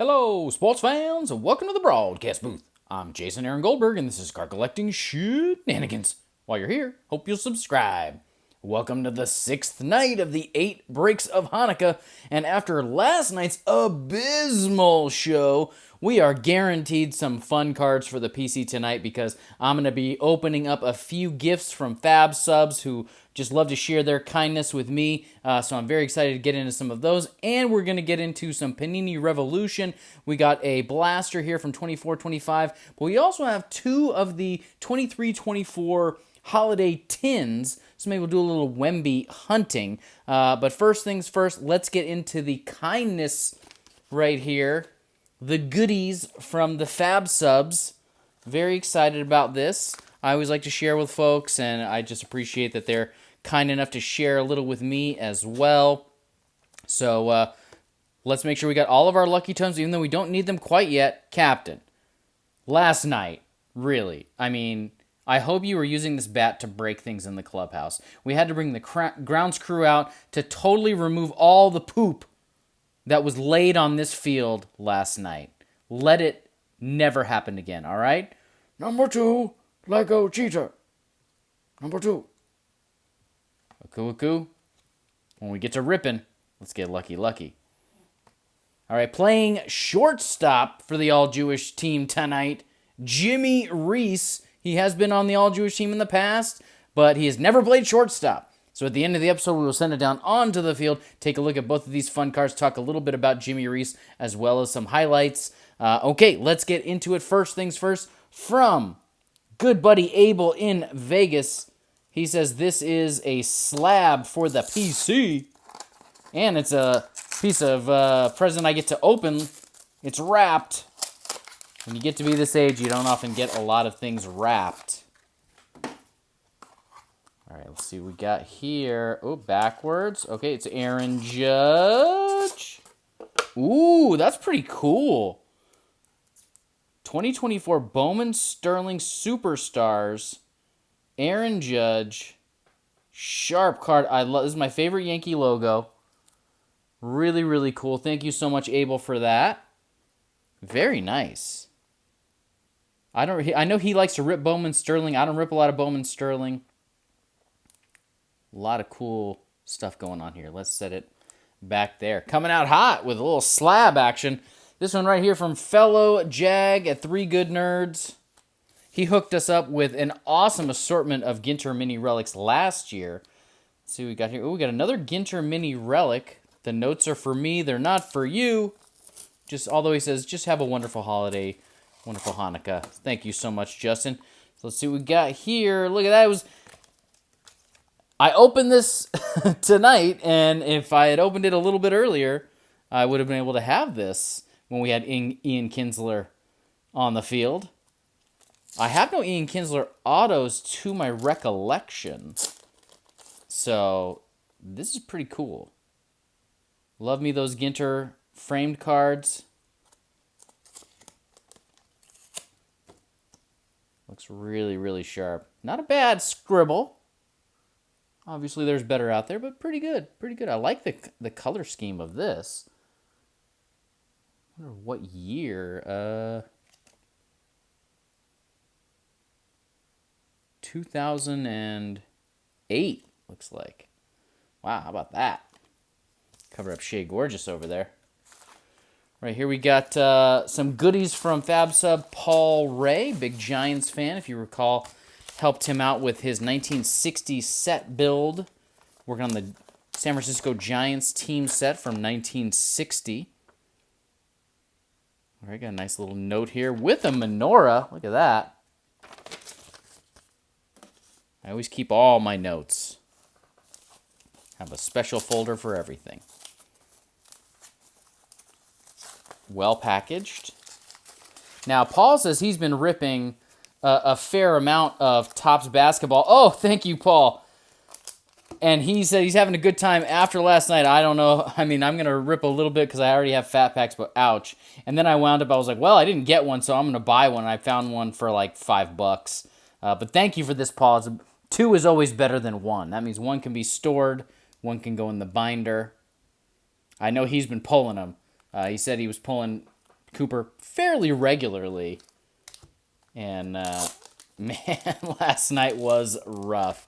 Hello, sports fans, and welcome to the broadcast booth. I'm Jason Aaron Goldberg, and this is Card Collecting Shenanigans. While you're here, hope you'll subscribe. Welcome to the 6th night of the 8 breaks of Hanukkah, and after last night's abysmal show, we are guaranteed some fun cards for the PC tonight because I'm going to be opening up a few gifts from Fab subs who just love to share their kindness with me. So I'm very excited to get into some of those. And we're going to get into some Panini Revolution. We got a blaster here from 24-25. But we also have 2 of the 23-24 holiday tins. So maybe we'll do a little Wemby hunting. But first things first, let's get into the kindness right here. The goodies from the Fab subs. Very excited about this. I always like to share with folks, and I just appreciate that they're kind enough to share a little with me as well. So let's make sure we got all of our lucky tones, even though we don't need them quite yet. Captain, last night, really, I hope you were using this bat to break things in the clubhouse. We had to bring the grounds crew out to totally remove all the poop that was laid on this field last night. Let it never happen again, all right? Number 2, Lego cheater. Number 2. Aku. When we get to ripping, let's get lucky. All right, playing shortstop for the all-Jewish team tonight, Jimmie Reese. He has been on the all-Jewish team in the past, but he has never played shortstop. So at the end of the episode, we will send it down onto the field, take a look at both of these fun cards, talk a little bit about Jimmie Reese, as well as some highlights. Okay, let's get into it. First things first, from good buddy Abel in Vegas. He says this is a slab for the PC, and it's a piece of present I get to open. It's wrapped. When you get to be this age, you don't often get a lot of things wrapped. All right, let's see what we got here. Oh, backwards. Okay, it's Aaron Judge. Ooh, that's pretty cool. 2024 Bowman Sterling Superstars. Aaron Judge. Sharp card. This is my favorite Yankee logo. Really, really cool. Thank you so much, Abel, for that. Very nice. I know he likes to rip Bowman Sterling. I don't rip a lot of Bowman Sterling. A lot of cool stuff going on here. Let's set it back there. Coming out hot with a little slab action. This one right here from fellow Jag at 3 Good Nerds. He hooked us up with an awesome assortment of Ginter Mini Relics last year. Let's see what we got here. Oh, we got another Ginter Mini Relic. The notes are for me. They're not for you. Although he says, just have a wonderful holiday. Wonderful Hanukkah. Thank you so much, Justin. So let's see what we got here. Look at that. I opened this tonight, and if I had opened it a little bit earlier, I would have been able to have this when we had Ian Kinsler on the field. I have no Ian Kinsler autos to my recollection, so this is pretty cool. Love me those Ginter framed cards. Looks really, really sharp. Not a bad scribble. Obviously, there's better out there, but pretty good. Pretty good. I like the color scheme of this. I wonder what year. 2008, looks like. Wow, how about that? Cover up Shea Gorgeous over there. Right here we got some goodies from Fab Sub Paul Ray, big Giants fan, if you recall. Helped him out with his 1960 set build, working on the San Francisco Giants team set from 1960. All right, got a nice little note here with a menorah. Look at that. I always keep all my notes. Have a special folder for everything. Well packaged. Now, Paul says he's been ripping a fair amount of Topps basketball. Oh, thank you, Paul. And he said he's having a good time after last night. I don't know. I'm going to rip a little bit because I already have fat packs, but ouch. And then I was like, well, I didn't get one, so I'm going to buy one. And I found one for like $5. But thank you for this, Paul. 2 is always better than 1. That means 1 can be stored, 1 can go in the binder. I know he's been pulling them. He said he was pulling Cooper fairly regularly. And, man, last night was rough.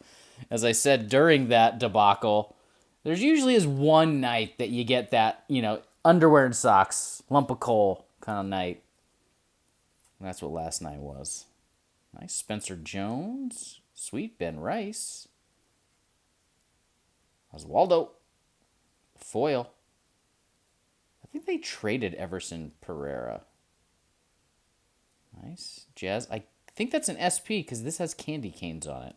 As I said during that debacle, there's usually is one night that you get that, underwear and socks, lump of coal kind of night. And that's what last night was. Nice Spencer Jones. Sweet Ben Rice. Oswaldo. Foil. I think they traded Everson Pereira. Nice. Jazz. I think that's an SP because this has candy canes on it.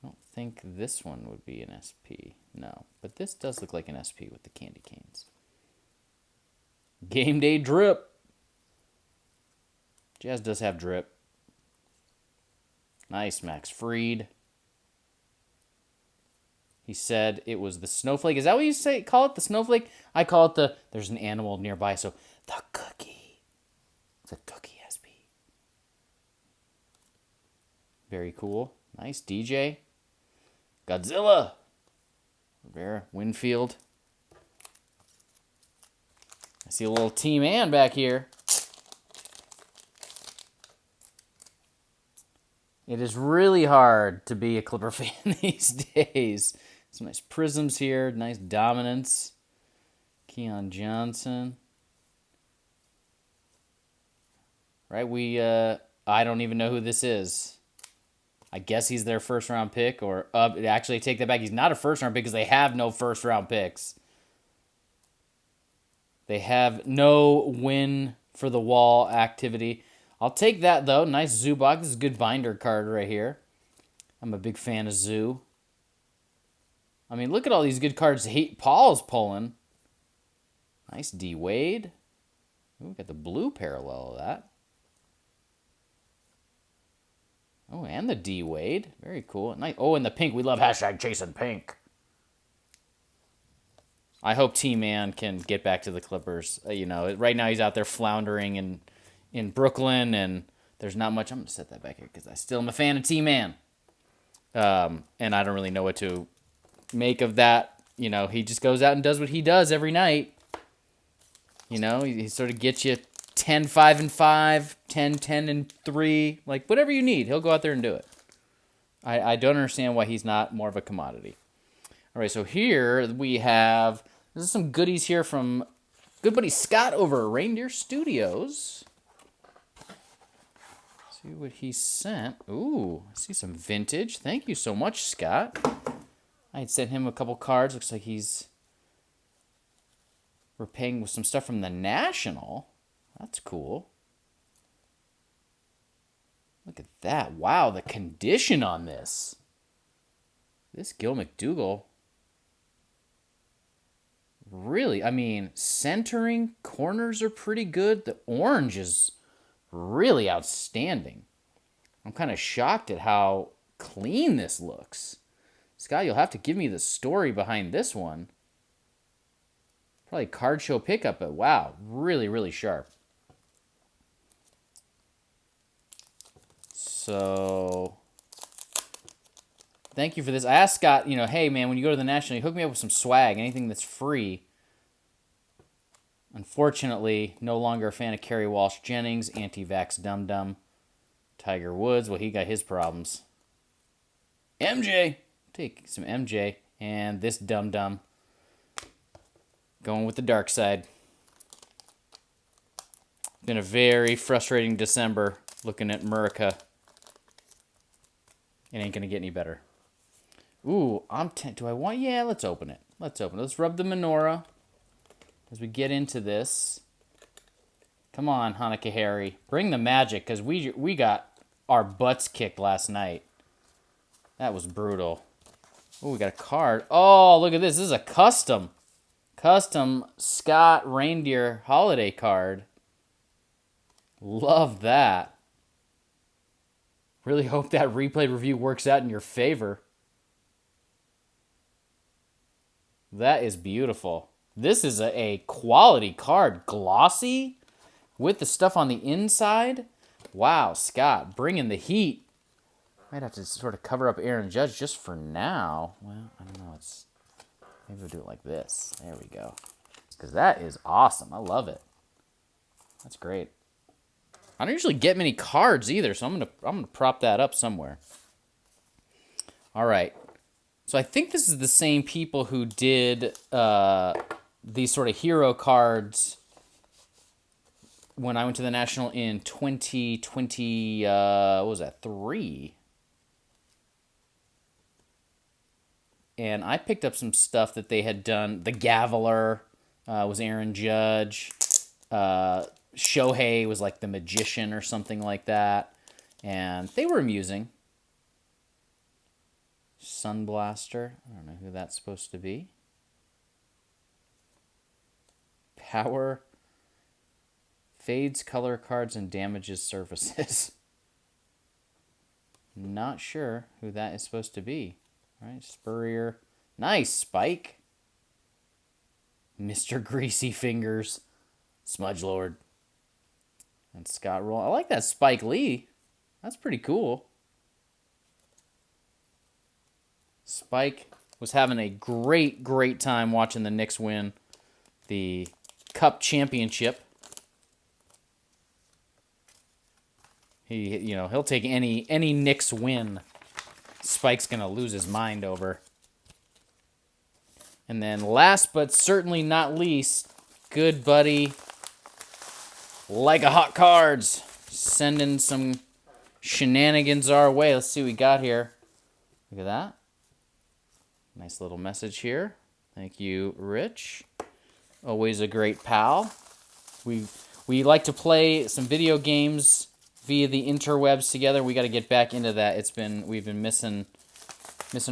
I don't think this one would be an SP. No. But this does look like an SP with the candy canes. Game day drip. Jazz does have drip. Nice, Max Fried. He said it was the snowflake. Is that what you call it, the snowflake? I call it there's an animal nearby, so the cookie. It's a cookie SP. Very cool. Nice, DJ. Godzilla. Rivera, Winfield. I see a little Team Ann back here. It is really hard to be a Clipper fan these days. Some nice prisms here. Nice dominance. Keon Johnson. Right, I don't even know who this is. I guess he's their first-round pick. Or, actually, take that back. He's not a first-round pick because they have no first-round picks. They have no win for the wall activity. I'll take that, though. Nice Zubac. This is a good binder card right here. I'm a big fan of Zoo. I mean, look at all these good cards Paul's pulling. Nice D. Wade. Ooh, got the blue parallel of that. Oh, and the D. Wade. Very cool. Nice. Oh, and the pink. We love #chasing pink. I hope T-Man can get back to the Clippers. Right now he's out there floundering in Brooklyn, and there's not much. I'm going to set that back here because I still am a fan of T-Man. And I don't really know what to make of that. He just goes out and does what he does every night. He sort of gets you 10-5-5, 10-10-3, like whatever you need. He'll go out there and do it. I don't understand why he's not more of a commodity. All right, so here we have, this is some goodies here from good buddy Scott over at Reindeer Studios. See what he sent. Ooh, I see some vintage. Thank you so much, Scott. I had sent him a couple cards. Looks like we're paying with some stuff from the National. That's cool. Look at that. Wow, the condition on this. This Gil McDougal. Really, centering, corners are pretty good. The orange is really outstanding. I'm kind of shocked at how clean this looks. Scott, you'll have to give me the story behind this one. Probably card show pickup, but wow, really, really sharp. So, thank you for this. I asked Scott, hey man, when you go to the National, you hook me up with some swag, anything that's free. Unfortunately, no longer a fan of Kerry Walsh Jennings, anti-vax dum-dum. Tiger Woods, well, he got his problems. MJ, take some MJ, and this dum-dum. Going with the dark side. Been a very frustrating December looking at Murica. It ain't going to get any better. Ooh, do I want? Yeah, let's open it. Let's rub the menorah as we get into this. Come on, Hanukkah Harry. Bring the magic, because we got our butts kicked last night. That was brutal. Oh, we got a card. Oh, look at this. This is a custom Scott Reindeer holiday card. Love that. Really hope that replay review works out in your favor. That is beautiful. This is a quality card. Glossy with the stuff on the inside. Wow, Scott, bringing the heat. Might have to sort of cover up Aaron Judge just for now. Well, I don't know. Maybe we'll do it like this. There we go. Because that is awesome. I love it. That's great. I don't usually get many cards either, so I'm gonna prop that up somewhere. All right. So I think this is the same people who did these sort of hero cards when I went to the National in 2020, what was that, 3? And I picked up some stuff that they had done. The Gaviler was Aaron Judge. Shohei was like the Magician or something like that. And they were amusing. Sunblaster. I don't know who that's supposed to be. Power. Fades color cards and damages surfaces. Not sure who that is supposed to be. All right, Spurrier. Nice, Spike. Mr. Greasy Fingers. Smudge Lord. And Scott Roll. I like that Spike Lee. That's pretty cool. Spike was having a great, great time watching the Knicks win the Cup championship. He'll take any Knicks win. Spike's gonna lose his mind over. And then last but certainly not least, good buddy, Like a Hot Cards, sending some shenanigans our way. Let's see what we got here. Look at that. Nice little message here. Thank you, Rich. Always a great pal. We like to play some video games via the interwebs together. We got to get back into that. We've been missing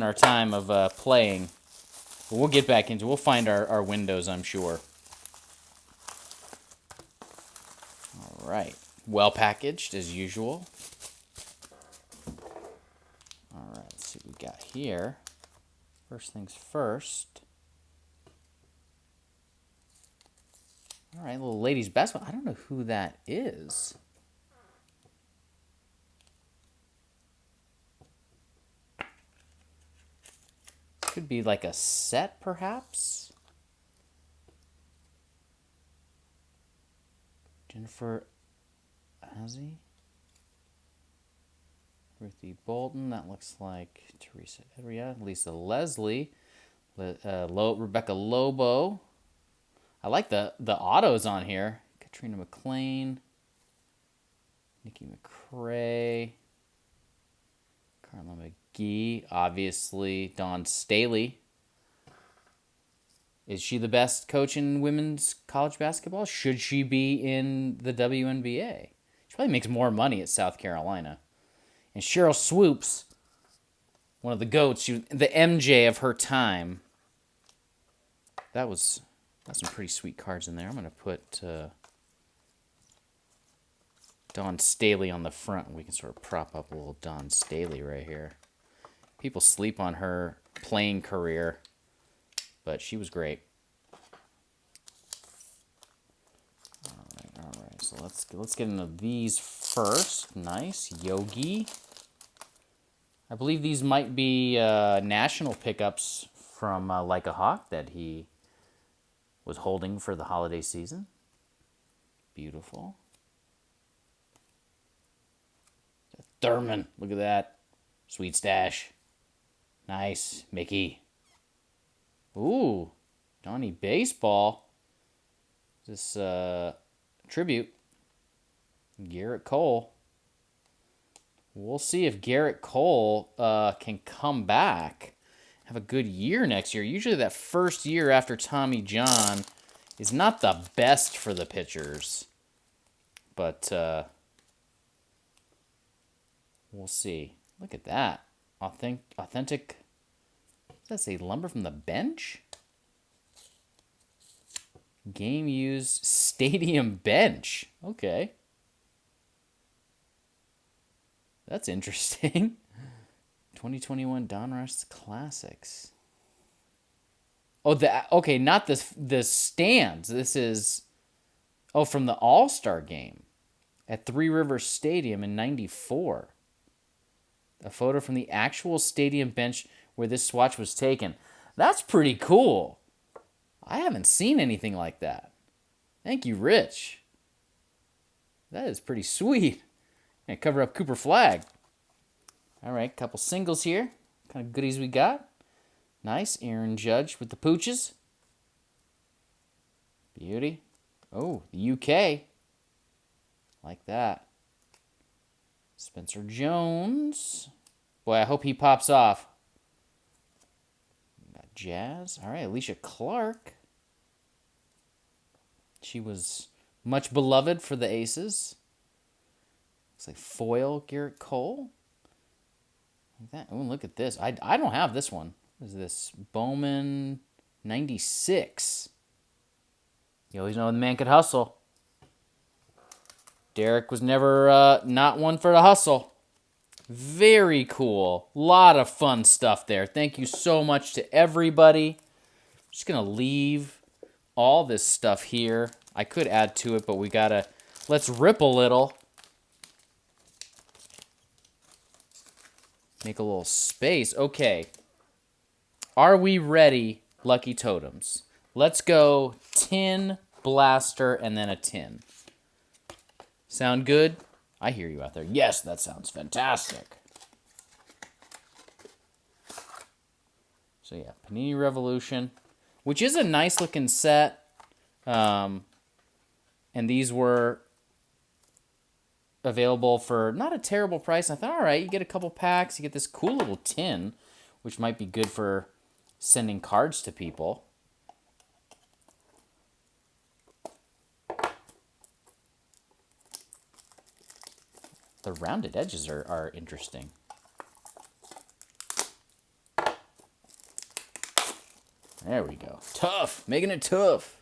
our time of playing. But we'll get back into it. We'll find our windows, I'm sure. All right. Well packaged, as usual. All right, let's see what we got here. First things first. All right, little ladies basketball. I don't know who that is. Could be like a set, perhaps. Jennifer Azzi. Ruthie Bolton. That looks like Teresa Edria. Lisa Leslie. Rebecca Lobo. I like the autos on here. Katrina McLean. Nikki McCrae. Carla McGee. Obviously, Dawn Staley. Is she the best coach in women's college basketball? Should she be in the WNBA? She probably makes more money at South Carolina. And Cheryl Swoops, one of the GOATs, the MJ of her time. That's some pretty sweet cards in there. I'm going to put Dawn Staley on the front. We can sort of prop up a little Dawn Staley right here. People sleep on her playing career, but she was great. All right. So let's get into these first. Nice. Yogi. I believe these might be national pickups from Like a Hawk that he was holding for the holiday season. Beautiful. Thurman, look at that. Sweet stash. Nice. Mickey. Ooh, Donnie Baseball. This tribute. Garrett Cole. We'll see if Garrett Cole can come back, have a good year next year. Usually that first year after Tommy John is not the best for the pitchers. But we'll see. Look at that. Authentic. Does that say lumber from the bench? Game used stadium bench. Okay. That's interesting. 2021 Donruss Classics. Oh, okay, not the stands. This is from the All-Star game at Three Rivers Stadium in 94. A photo from the actual stadium bench where this swatch was taken. That's pretty cool. I haven't seen anything like that. Thank you, Rich. That is pretty sweet. And cover up Cooper Flag. All right, couple singles here. What kind of goodies we got? Nice. Aaron Judge with the pooches. Beauty. Oh, the UK. Like that. Spencer Jones. Boy, I hope he pops off. We got Jazz. All right, Alicia Clark. She was much beloved for the Aces. Looks like foil Garrett Cole. Like that. Oh, look at this. I don't have this one. What is this? Bowman 96. You always know the man could hustle. Derek was never not one for the hustle. Very cool. Lot of fun stuff there. Thank you so much to everybody. Just going to leave all this stuff here. I could add to it, but we got to... Let's rip a little. Make a little space. Okay. Are we ready, Lucky Totems? Let's go tin, blaster, and then a tin. Sound good? I hear you out there. Yes, that sounds fantastic. So yeah, Panini Revolution, which is a nice looking set. And these were available for not a terrible price. I thought, all right, you get a couple packs, you get this cool little tin, which might be good for sending cards to people. The rounded edges are interesting. There we go. Tough. Making it tough.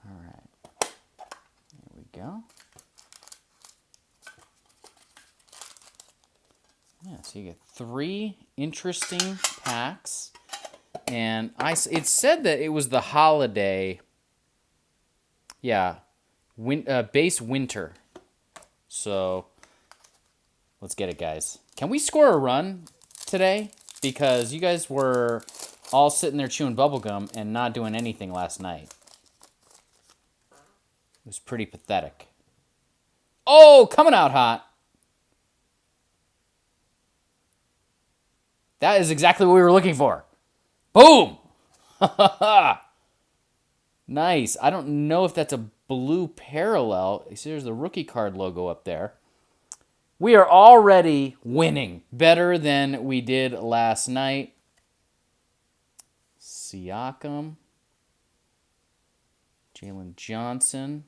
All right. There we go. Yeah, so you get 3 interesting packs. And it said that it was the holiday. Yeah. Base winter. So, let's get it, guys. Can we score a run today? Because you guys were all sitting there chewing bubblegum and not doing anything last night. It was pretty pathetic. Oh, coming out hot. That is exactly what we were looking for. Boom! Nice. I don't know if that's a blue parallel. You see, there's the rookie card logo up there. We are already winning better than we did last night. Siakam. Jalen Johnson.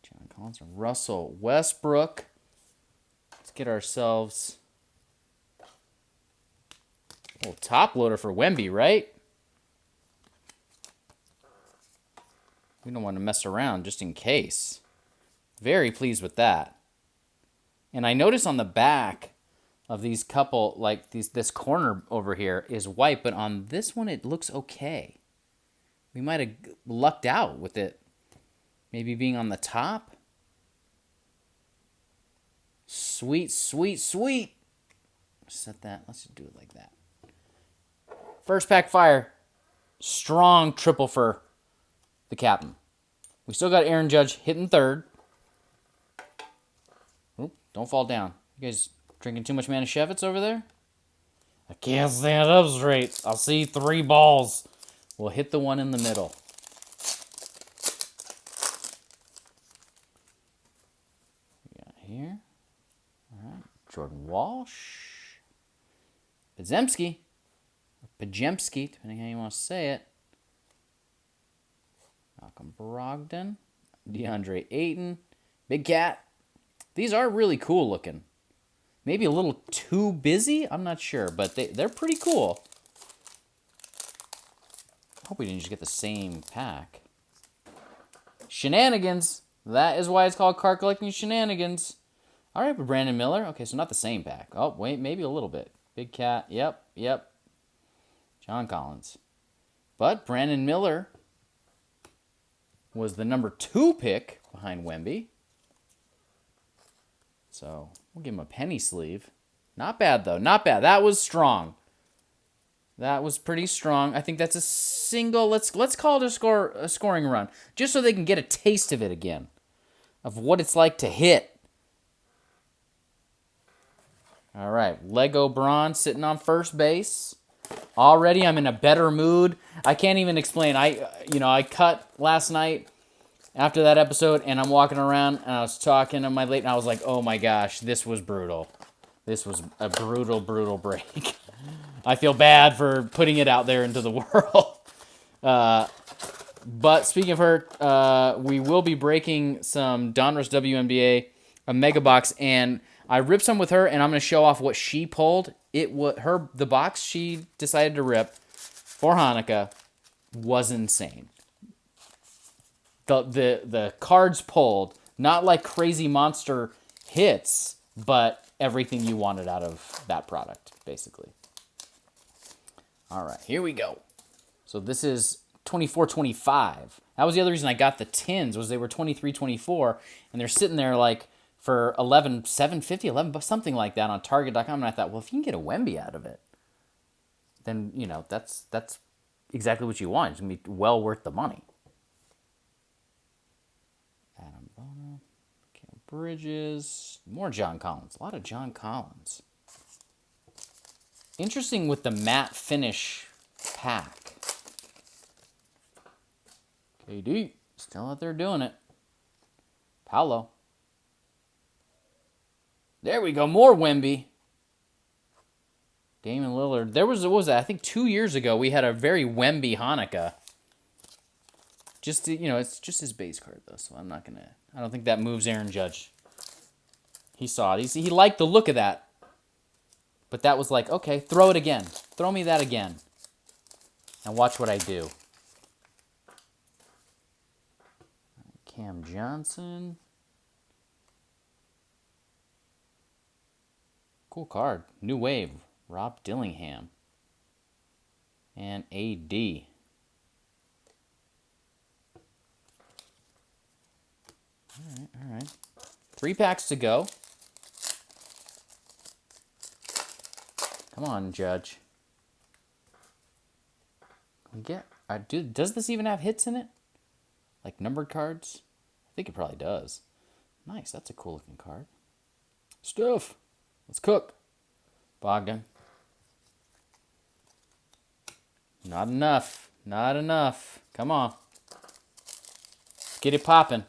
John Collins. Russell Westbrook. Let's get ourselves a little top loader for Wemby, right? We don't want to mess around just in case. Very pleased with that. And I notice on the back of these couple, like this corner over here is white, but on this one it looks okay. We might have lucked out with it maybe being on the top. Sweet, sweet, sweet. Set that. Let's just do it like that. First pack fire. Strong triple for the captain. We still got Aaron Judge hitting third. Oop, don't fall down. You guys drinking too much Manischewitz over there? I can't stand up straight. I'll see 3 balls. We'll hit the one in the middle. We got here. All right. Jordan Walsh. Pajemski. Pajemski, depending how you want to say it. Malcolm Brogdon, DeAndre Ayton, Big Cat. These are really cool looking. Maybe a little too busy, I'm not sure, but they're pretty cool. I hope we didn't just get the same pack. Shenanigans. That is why it's called Card Collecting Shenanigans. All right, but Brandon Miller. Okay, so not the same pack. Oh, wait, maybe a little bit. Big Cat. Yep. John Collins. But Brandon Miller was the number 2 pick behind Wemby. So we'll give him a penny sleeve. Not bad, though. Not bad. That was strong. That was pretty strong. I think that's a single. Let's call it a scoring run, just so they can get a taste of it again, of what it's like to hit. All right, Lego Braun sitting on first base. Already, I'm in a better mood. I can't even explain. I cut last night after that episode, and I'm walking around, and I was talking to my late, and I was like, oh my gosh, this was brutal. This was a brutal, brutal break. I feel bad for putting it out there into the world. But speaking of her, we will be breaking some Donruss WNBA, a mega box, and I ripped some with her, and I'm going to show off what she pulled. The box she decided to rip for Hanukkah was insane. The cards pulled, not like crazy monster hits, but everything you wanted out of that product, basically. All right, here we go. So this is 24-25. That was the other reason I got the tins, was they were 23-24, and they're sitting there like for $7.50, $11, something like that on Target.com. And I thought, well, if you can get a Wemby out of it, then that's exactly what you want. It's gonna be well worth the money. Adam Bono, Cam Bridges, more John Collins. A lot of John Collins. Interesting with the matte finish pack. KD, still out there doing it. Paolo. There we go, more Wemby. Damian Lillard. There was, what was that? I think 2 years ago we had a very Wemby Hanukkah. It's just his base card though, so I don't think that moves Aaron Judge. He saw it. He liked the look of that. But that was like, okay, throw it again. Throw me that again. And watch what I do. Cam Johnson. Cool card. New Wave. Rob Dillingham. And AD. All right. 3 packs to go. Come on, Judge. Does this even have hits in it? Like numbered cards? I think it probably does. Nice, that's a cool looking card. Stuff. Let's cook. Bogdan. Not enough. Not enough. Come on. Get it popping.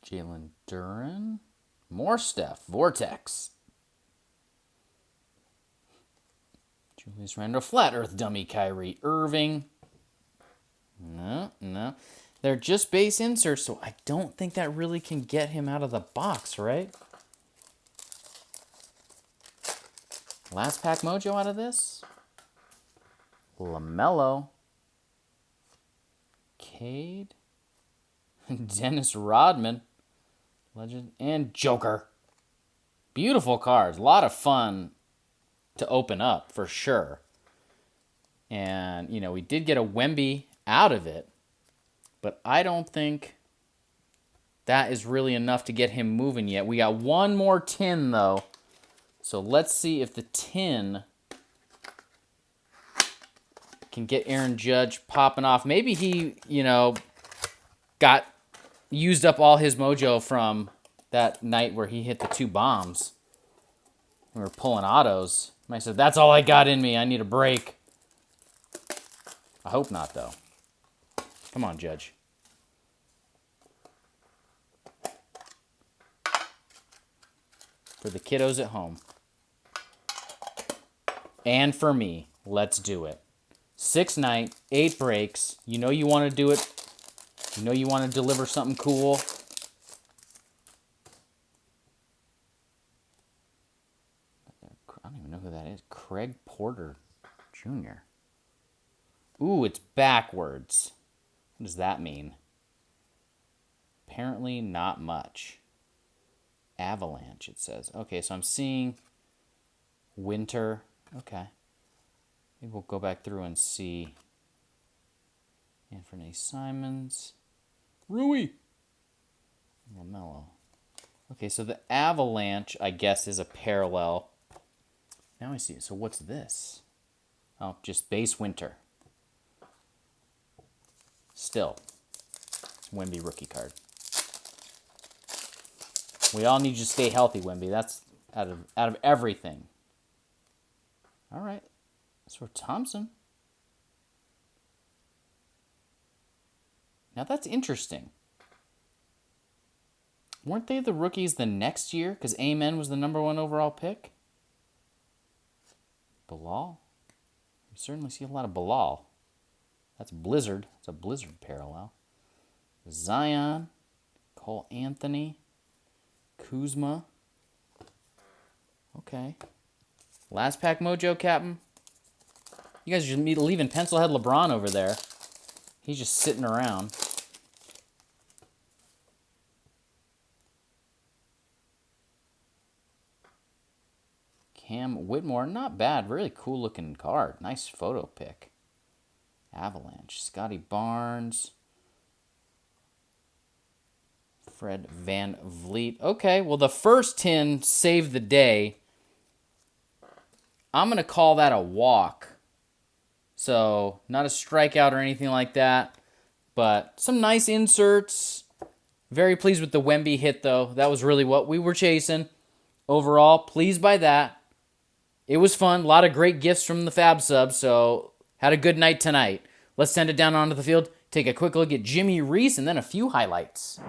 Jalen Duren. More Steph. Vortex. Julius Randle. Flat Earth dummy Kyrie Irving. No. They're just base inserts, so I don't think that really can get him out of the box, right? Last pack mojo out of this. LaMelo. Cade. Dennis Rodman. Legend. And Joker. Beautiful cards. A lot of fun to open up, for sure. And, we did get a Wemby out of it. But I don't think that is really enough to get him moving yet. We got one more tin, though. So let's see if the tin can get Aaron Judge popping off. Maybe he, got used up all his mojo from that night where he hit the 2 bombs. We were pulling autos. I said, that's all I got in me. I need a break. I hope not, though. Come on, Judge. For the kiddos at home. And for me, let's do it. 6 night, 8 breaks. You know you want to do it. You know you want to deliver something cool. I don't even know who that is. Craig Porter Jr. Ooh, it's backwards. What does that mean? Apparently not much. Avalanche, it says. Okay, so I'm seeing Winter. Okay. Maybe we'll go back through and see. Anthony Simons. Rui. LaMelo. Okay, so the Avalanche, I guess, is a parallel. Now I see. So what's this? Oh, just base winter. Still, it's Wemby rookie card. We all need you to stay healthy, Wemby. That's out of everything. All right. That's for Thompson. Now that's interesting. Weren't they the rookies the next year? Because Amen was the #1 overall pick? Bilal? We certainly see a lot of Bilal. That's Blizzard. It's a Blizzard parallel. Zion. Cole Anthony. Kuzma. Okay. Last pack mojo, Captain. You guys are just leaving Pencilhead LeBron over there. He's just sitting around. Cam Whitmore, not bad. Really cool looking card. Nice photo pic. Avalanche. Scotty Barnes. Fred Van Vliet. Okay, well, the first 10 saved the day. I'm going to call that a walk. So, not a strikeout or anything like that. But some nice inserts. Very pleased with the Wemby hit, though. That was really what we were chasing. Overall, pleased by that. It was fun. A lot of great gifts from the Fab Sub, so had a good night tonight. Let's send it down onto the field, take a quick look at Jimmie Reese, and then a few highlights.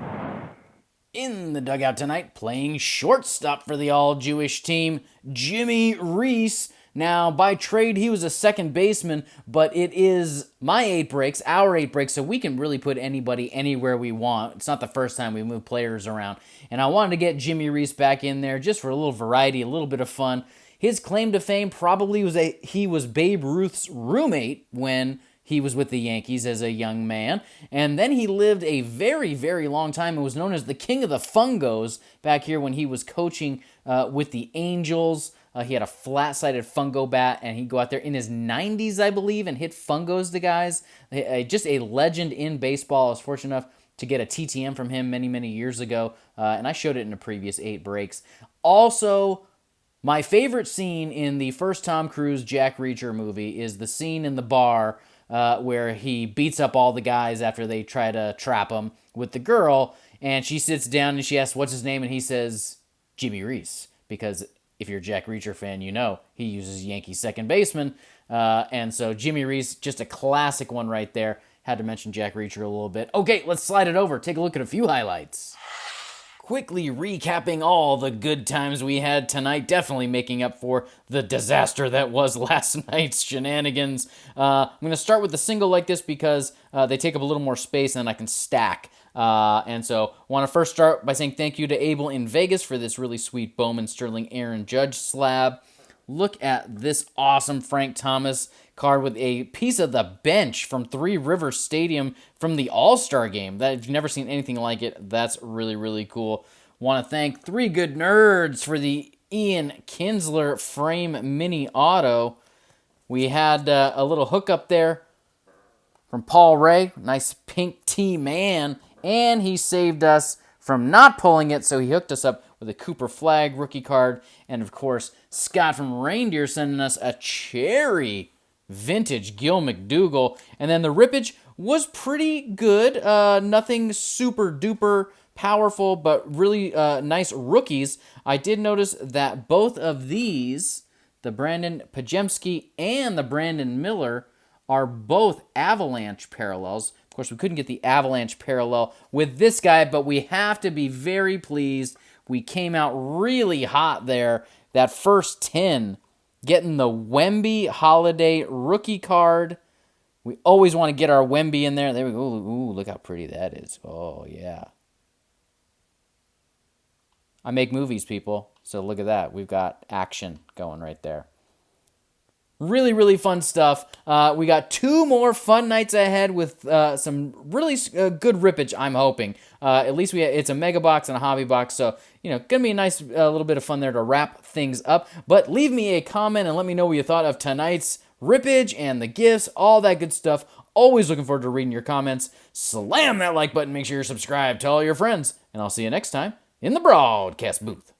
In the dugout tonight, playing shortstop for the all-Jewish team, Jimmie Reese. Now, by trade, he was a second baseman, but it is my 8 breaks, our 8 breaks, so we can really put anybody anywhere we want. It's not the first time we move players around. And I wanted to get Jimmie Reese back in there just for a little variety, a little bit of fun. His claim to fame probably was he was Babe Ruth's roommate when he was with the Yankees as a young man. And then he lived a very, very long time and was known as the King of the Fungos back here when he was coaching with the Angels. He had a flat-sided fungo bat, and he'd go out there in his 90s, I believe, and hit fungos to guys. Just a legend in baseball. I was fortunate enough to get a TTM from him many, many years ago, and I showed it in the previous 8 breaks. Also, my favorite scene in the first Tom Cruise Jack Reacher movie is the scene in the bar where he beats up all the guys after they try to trap him with the girl, and she sits down and she asks, what's his name? And he says, Jimmie Reese, because if you're a Jack Reacher fan, you know he uses Yankee second baseman. And so Jimmie Reese, just a classic one right there. Had to mention Jack Reacher a little bit. Okay, let's slide it over. Take a look at a few highlights. Quickly recapping all the good times we had tonight, definitely making up for the disaster that was last night's shenanigans. I'm going to start with a single like this because they take up a little more space and I can stack. And so I want to first start by saying thank you to Abel in Vegas for this really sweet Bowman Sterling Aaron Judge slab. Look at this awesome Frank Thomas card with a piece of the bench from Three Rivers Stadium from the All-Star game. That, if you've never seen anything like it, that's really, really cool. Want to thank Three Good Nerds for the Ian Kinsler frame mini auto. We had a little hookup there from Paul Ray. Nice pink T-Man. And he saved us from not pulling it, so he hooked us up with a Cooper Flag rookie card. And, of course, Scott from Reindeer sending us a cherry vintage Gil McDougall. And then the rippage was pretty good. Nothing super duper powerful, but really nice rookies. I did notice that both of these, the Brandon Pajemski and the Brandon Miller, are both Avalanche parallels. Of course, we couldn't get the Avalanche parallel with this guy, but we have to be very pleased. We came out really hot there. That first 10, getting the Wemby Holiday rookie card. We always want to get our Wemby in there. There we go. Ooh, look how pretty that is. Oh, yeah. I make movies, people. So look at that. We've got action going right there. Really, really fun stuff. We got 2 more fun nights ahead with some really good rippage, I'm hoping. At least it's a mega box and a hobby box, so, going to be a nice little bit of fun there to wrap things up. But leave me a comment and let me know what you thought of tonight's rippage and the gifts, all that good stuff, Always looking forward to reading your comments. Slam that like button. Make sure you're subscribed. Tell all your friends. And I'll see you next time in the broadcast booth.